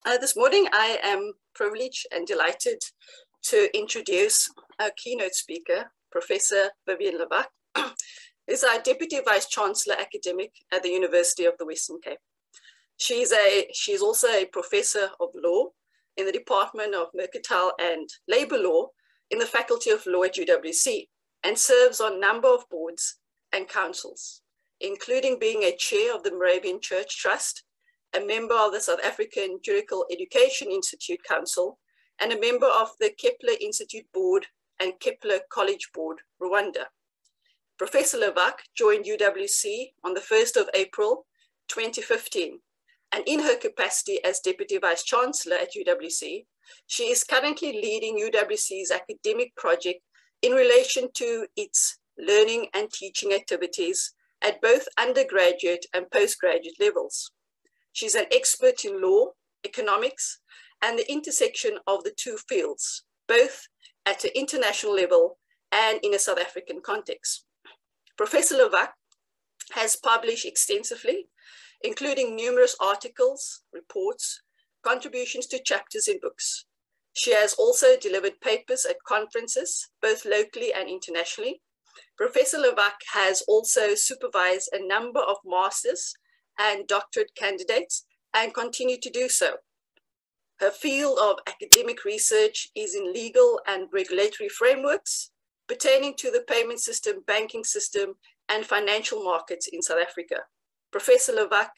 This morning, I am privileged and delighted to introduce our keynote speaker, Professor Vivienne Levak, who is our Deputy Vice Chancellor Academic at the University of the Western Cape. She's also a Professor of Law in the Department of Mercantile and Labour Law in the Faculty of Law at UWC, and serves on a number of boards and councils, including being a chair of the Moravian Church Trust, a member of the South African Juridical Education Institute Council, and a member of the Kepler Institute Board and Kepler College Board, Rwanda. Professor Levak joined UWC on the 1st of April, 2015, and in her capacity as Deputy Vice Chancellor at UWC, she is currently leading UWC's academic project in relation to its learning and teaching activities at both undergraduate and postgraduate levels. She's an expert in law, economics, and the intersection of the two fields, both at an international level and in a South African context. Professor Levak has published extensively, including numerous articles, reports, contributions to chapters in books. She has also delivered papers at conferences, both locally and internationally. Professor Levak has also supervised a number of master's and doctorate candidates and continue to do so. Her field of academic research is in legal and regulatory frameworks pertaining to the payment system, banking system, and financial markets in South Africa. Professor Levak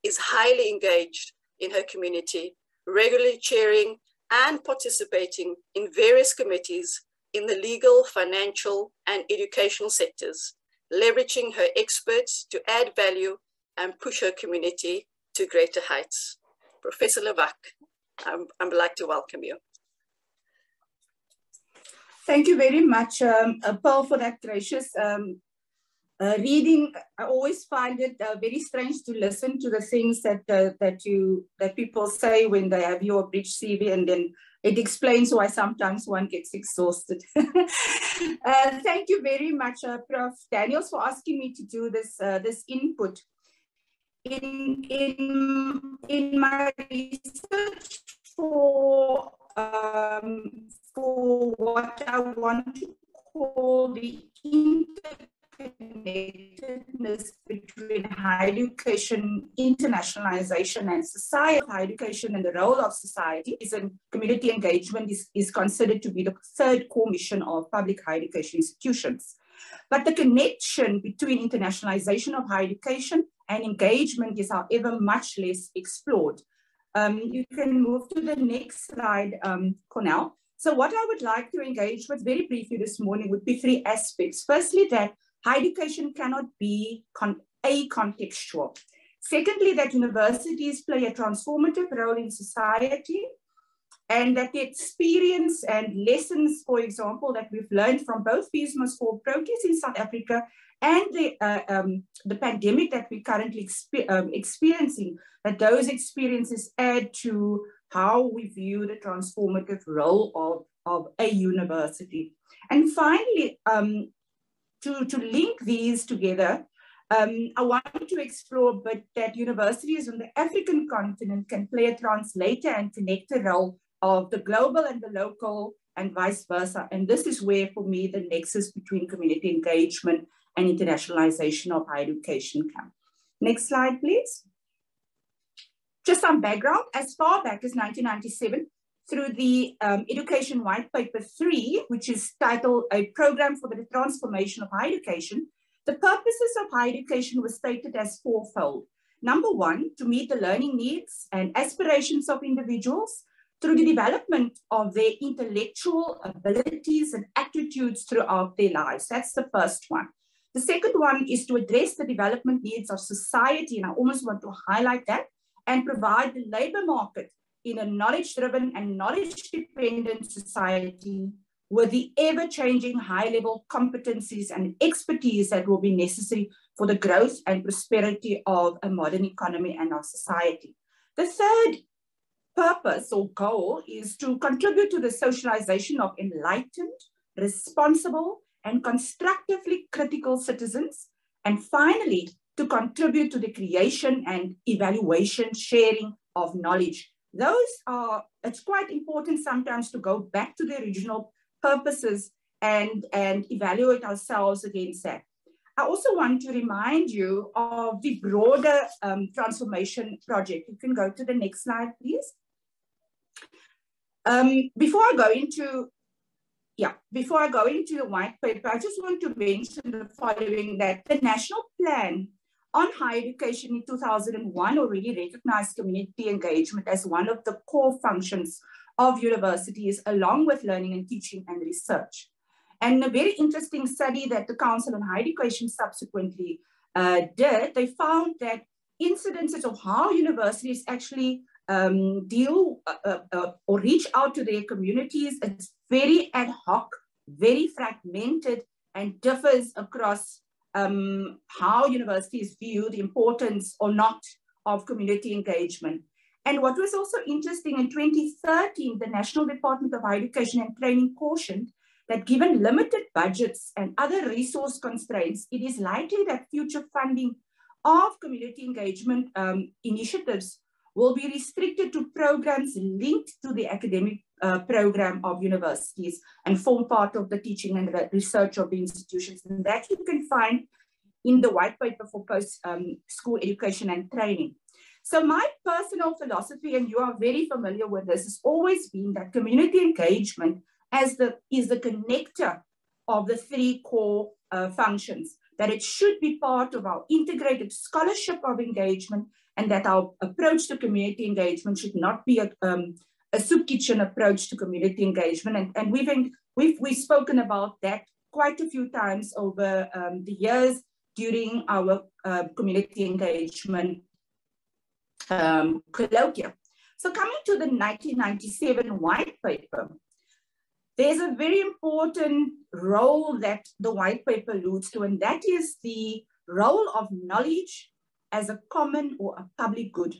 is highly engaged in her community, regularly chairing and participating in various committees in the legal, financial, and educational sectors, leveraging her experts to add value and push her community to greater heights. Professor Levak, I'd like to welcome you. Thank you very much, Paul, for that gracious reading. I always find it very strange to listen to the things that people say when they have your bridge CV, and then it explains why sometimes one gets exhausted. Thank you very much, Prof. Daniels, for asking me to do this input. In my research for what I want to call the interconnectedness between higher education, internationalization, and society. Higher education and the role of society is in community engagement is considered to be the third core mission of public higher education institutions. But the connection between internationalization of higher education and engagement is, however, much less explored. You can move to the next slide, Cornell. So what I would like to engage with very briefly this morning would be three aspects. Firstly, that higher education cannot be acontextual. Secondly, that universities play a transformative role in society, and that the experience and lessons, for example, that we've learned from both Business for protests in South Africa and the pandemic that we're currently experiencing, that those experiences add to how we view the transformative role of a university. And finally, to link these together, I want to explore that universities on the African continent can play a translator and connector role of the global and the local and vice versa. And this is where, for me, the nexus between community engagement and internationalization of higher education come. Next slide, please. Just some background. As far back as 1997, through the Education White Paper 3, which is titled A Program for the Transformation of Higher Education, the purposes of higher education were stated as fourfold. Number one, to meet the learning needs and aspirations of individuals through the development of their intellectual abilities and attitudes throughout their lives. That's the first one. The second one is to address the development needs of society, and I almost want to highlight that, and provide the labor market in a knowledge-driven and knowledge-dependent society with the ever-changing high-level competencies and expertise that will be necessary for the growth and prosperity of a modern economy and our society. The third purpose or goal is to contribute to the socialization of enlightened, responsible, and constructively critical citizens. And finally, to contribute to the creation and evaluation, sharing of knowledge it's quite important sometimes to go back to the original purposes and evaluate ourselves against that. I also want to remind you of the broader transformation project. You can go to the next slide, please. Before I go into the white paper, I just want to mention the following, that the National Plan on Higher Education in 2001 already recognized community engagement as one of the core functions of universities, along with learning and teaching and research. And a very interesting study that the Council on Higher Education subsequently did, they found that incidences of how universities actually deal or reach out to their communities, it's very ad hoc, very fragmented, and differs across how universities view the importance or not of community engagement. And what was also interesting, in 2013, the National Department of Higher Education and Training cautioned that given limited budgets and other resource constraints, it is likely that future funding of community engagement initiatives will be restricted to programs linked to the academic program of universities and form part of the teaching and research of the institutions. And that you can find in the white paper for post-school education and training. So my personal philosophy, and you are very familiar with this, has always been that community engagement is the connector of the three core functions, that it should be part of our integrated scholarship of engagement, and that our approach to community engagement should not be a soup kitchen approach to community engagement. And we've spoken about that quite a few times over the years during our community engagement colloquia. So coming to the 1997 white paper, there's a very important role that the white paper alludes to, and that is the role of knowledge as a common or a public good.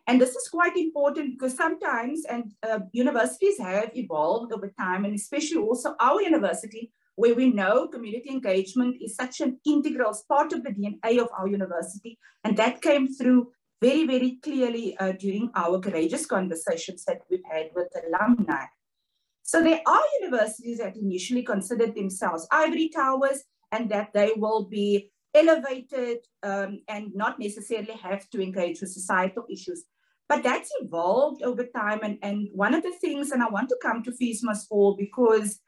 And this is quite important because sometimes, and universities have evolved over time, and especially also our university, where we know community engagement is such an integral part of the DNA of our university. And that came through very, very clearly during our courageous conversations that we've had with alumni. So there are universities that initially considered themselves ivory towers, and that they will be elevated and not necessarily have to engage with societal issues. But that's evolved over time. And one of the things, and I want to come to Fees Must Fall, because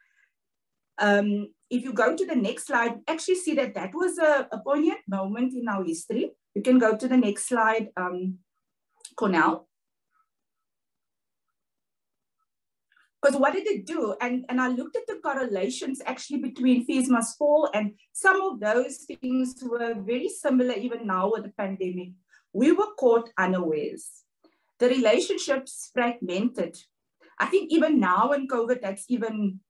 if you go to the next slide, actually see that that was a poignant moment in our history. You can go to the next slide, Cornell. Because what did it do? And I looked at the correlations actually between Fees Must Fall, and some of those things were very similar even now with the pandemic. We were caught unawares. The relationships fragmented. I think even now in COVID, that's even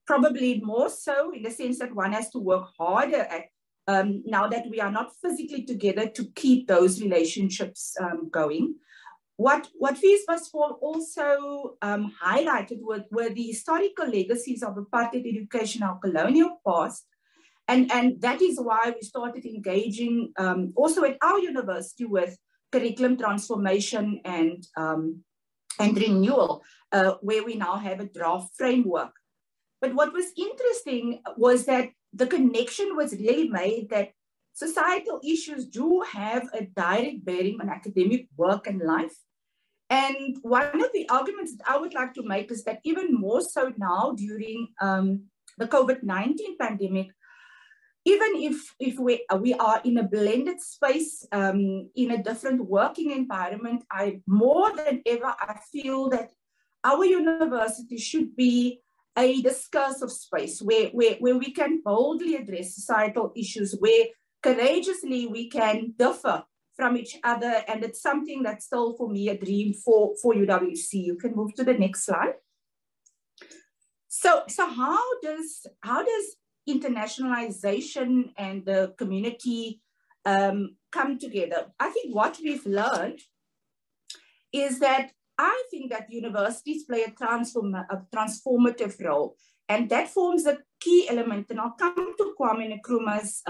probably more so, in the sense that one has to work harder at now that we are not physically together to keep those relationships going. What Fees Must Fall also highlighted were the historical legacies of apartheid education, our colonial past. And that is why we started engaging also at our university with curriculum transformation and renewal, where we now have a draft framework. But what was interesting was that the connection was really made that societal issues do have a direct bearing on academic work and life. And one of the arguments that I would like to make is that even more so now during the COVID-19 pandemic, even if we are in a blended space, in a different working environment, more than ever, I feel that our university should be a discursive space where we can boldly address societal issues, where courageously we can differ from each other. And it's something that's still for me a dream for UWC. You can move to the next slide. So how does internationalization and the community come together? I think what we've learned is that I think that universities play a transformative role, and that forms a key element. And I'll come to Kwame Nkrumah's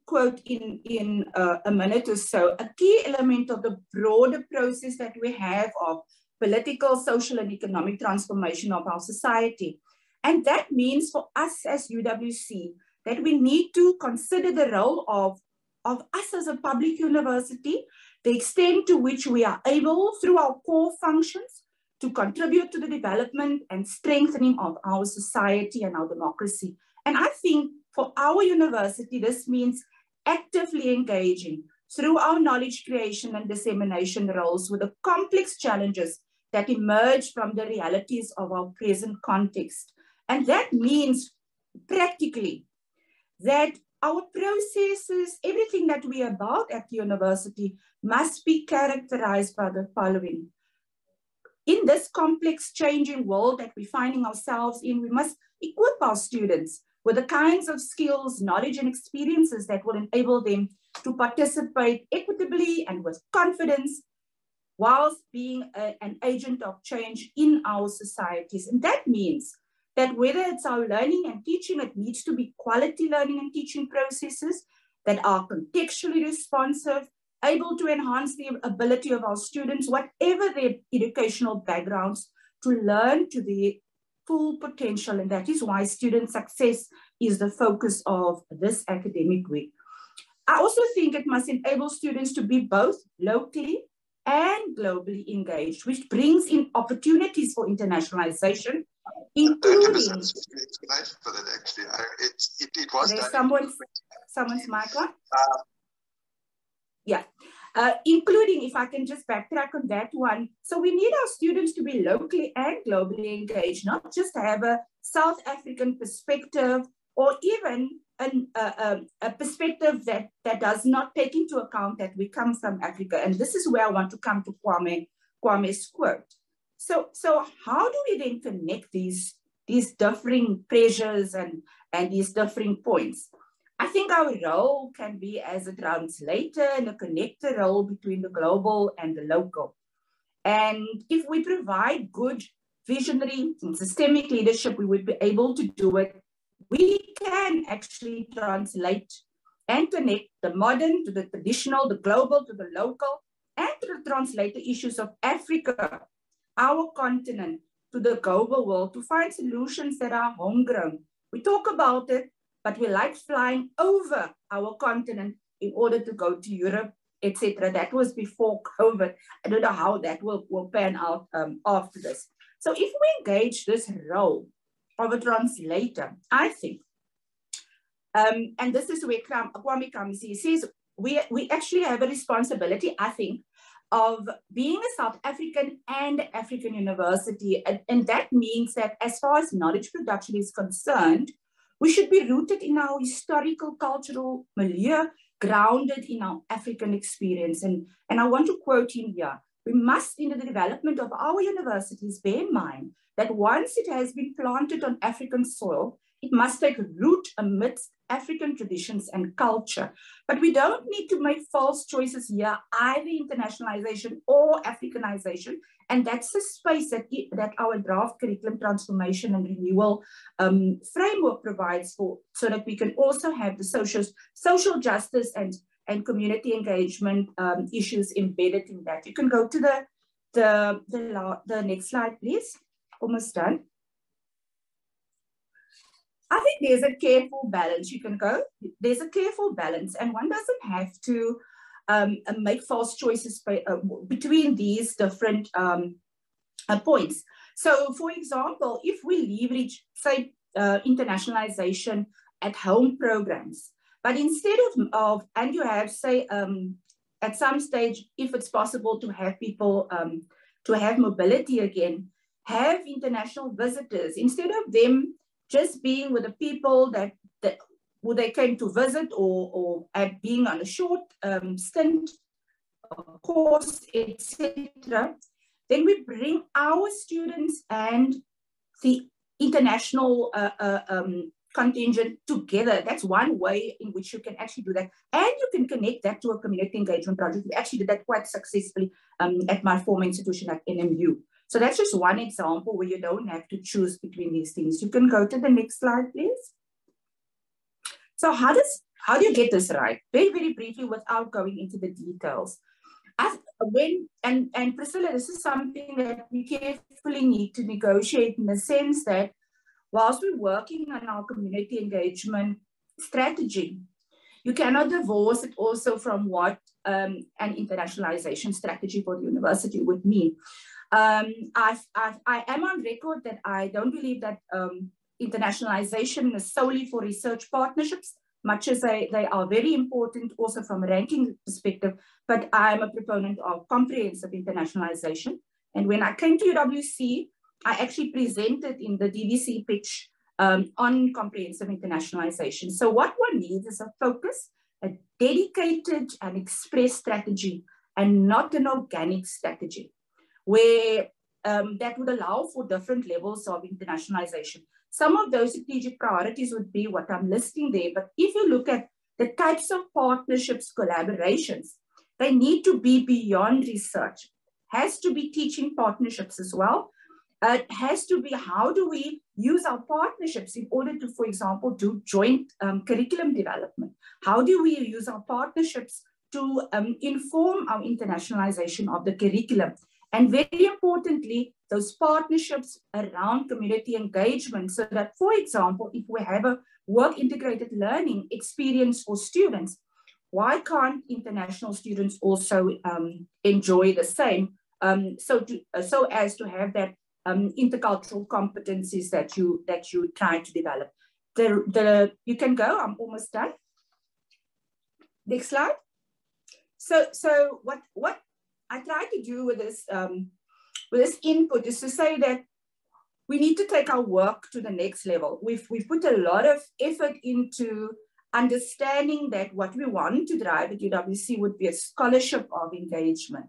quote in a minute or so, a key element of the broader process that we have of political, social, and economic transformation of our society. And that means for us as UWC that we need to consider the role of us as a public university, the extent to which we are able, through our core functions, to contribute to the development and strengthening of our society and our democracy. And I think for our university, this means actively engaging through our knowledge creation and dissemination roles with the complex challenges that emerge from the realities of our present context. And that means practically that our processes, everything that we are about at the university must be characterized by the following. In this complex changing world that we're finding ourselves in, we must equip our students with the kinds of skills, knowledge, and experiences that will enable them to participate equitably and with confidence whilst being an agent of change in our societies. And that means that whether it's our learning and teaching, it needs to be quality learning and teaching processes that are contextually responsive, able to enhance the ability of our students, whatever their educational backgrounds, to learn to their full potential. And that is why student success is the focus of this academic week. I also think it must enable students to be both locally and globally engaged, which brings in opportunities for internationalization, including... explanation for that, actually. It was there's done. Someone's mic on? Yeah. Including, if I can just backtrack on that one. So we need our students to be locally and globally engaged, not just have a South African perspective or even a perspective that does not take into account that we come from Africa. And this is where I want to come to Kwame's quote. So how do we then connect these differing pressures and these differing points? I think our role can be as a translator and a connector role between the global and the local. And if we provide good visionary and systemic leadership, we would be able to do it. We can actually translate and connect the modern to the traditional, the global to the local, and to translate the issues of Africa, our continent, to the global world, to find solutions that are homegrown. We talk about it, but we like flying over our continent in order to go to Europe, etc. That was before COVID. I don't know how that will pan out after this. So if we engage this role of a translator, I think, and this is where Kwame comes, he says, we actually have a responsibility, I think, of being a South African and African university. And that means that as far as knowledge production is concerned, we should be rooted in our historical, cultural milieu, grounded in our African experience. And I want to quote him here. We must, in the development of our universities, bear in mind that once it has been planted on African soil, it must take root amidst African traditions and culture. But we don't need to make false choices here, either internationalization or Africanization. And that's the space that our draft curriculum transformation and renewal framework provides for, so that we can also have the social justice and community engagement issues embedded in that. You can go to the next slide, please. Almost done. I think there's a careful balance. You can go. There's a careful balance, and one doesn't have to make false choices between these different points. So, for example, if we leverage, say, internationalization at home programs, but instead of and you have, say, at some stage, if it's possible to have people to have mobility again, have international visitors instead of them just being with the people who they came to visit or at being on a short stint, course, etc. Then we bring our students and the international contingent together. That's one way in which you can actually do that. And you can connect that to a community engagement project. We actually did that quite successfully at my former institution at NMU. So that's just one example where you don't have to choose between these things. You can go to the next slide, please. So how how do you get this right? Very, very briefly, without going into the details. And Priscilla, this is something that we carefully need to negotiate in the sense that whilst we're working on our community engagement strategy, you cannot divorce it also from what an internationalization strategy for the university would mean. I am on record that I don't believe that internationalization is solely for research partnerships, much as they are very important also from a ranking perspective, but I'm a proponent of comprehensive internationalization. And when I came to UWC, I actually presented in the DVC pitch on comprehensive internationalization. So what one needs is a focus, a dedicated and express strategy, and not an organic strategy, where that would allow for different levels of internationalization. Some of those strategic priorities would be what I'm listing there, but if you look at the types of partnerships, collaborations, they need to be beyond research. Has to be teaching partnerships as well. It has to be, how do we use our partnerships in order to, for example, do joint curriculum development? How do we use our partnerships to inform our internationalization of the curriculum? And very importantly, those partnerships around community engagement, so that, for example, if we have a work integrated learning experience for students, why can't international students also enjoy the same? So as to have that intercultural competencies that you try to develop. You can go. I'm almost done. Next slide. So what I try to do with this input is to say that we need to take our work to the next level. We've put a lot of effort into understanding that what we want to drive at UWC would be a scholarship of engagement.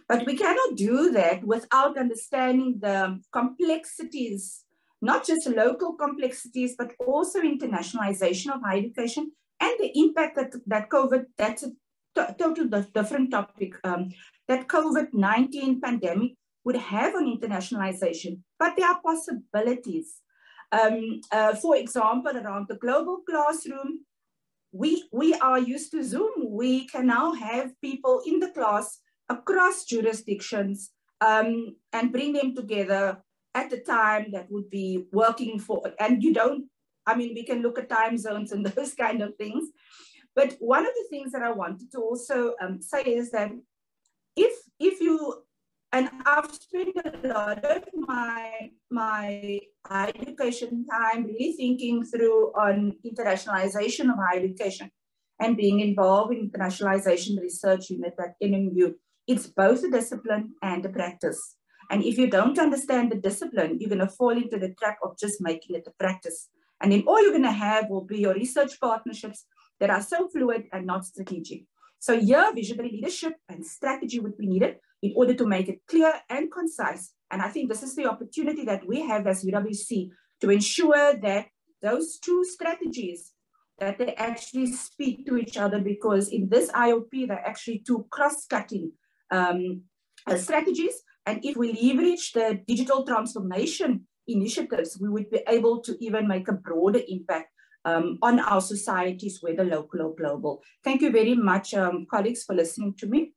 But we cannot do that without understanding the complexities, not just local complexities, but also internationalization of higher education and the impact that COVID, that's a totally different topic, that COVID-19 pandemic would have on internationalization. But there are possibilities. For example, around the global classroom, we are used to Zoom. We can now have people in the class across jurisdictions and bring them together at a time that would be working for, and we can look at time zones and those kind of things. But one of the things that I wanted to also say is that if you, and I've spent a lot of my higher education time really thinking through on internationalization of higher education and being involved in internationalization research unit at NMU. It's both a discipline and a practice. And if you don't understand the discipline, you're going to fall into the trap of just making it a practice. And then all you're going to have will be your research partnerships that are so fluid and not strategic. So here, visionary leadership and strategy would be needed in order to make it clear and concise. And I think this is the opportunity that we have as UWC to ensure that those two strategies, that they actually speak to each other, because in this IOP, they're actually two cross-cutting strategies. And if we leverage the digital transformation initiatives, we would be able to even make a broader impact on our societies, whether local or global. Thank you very much, colleagues, for listening to me.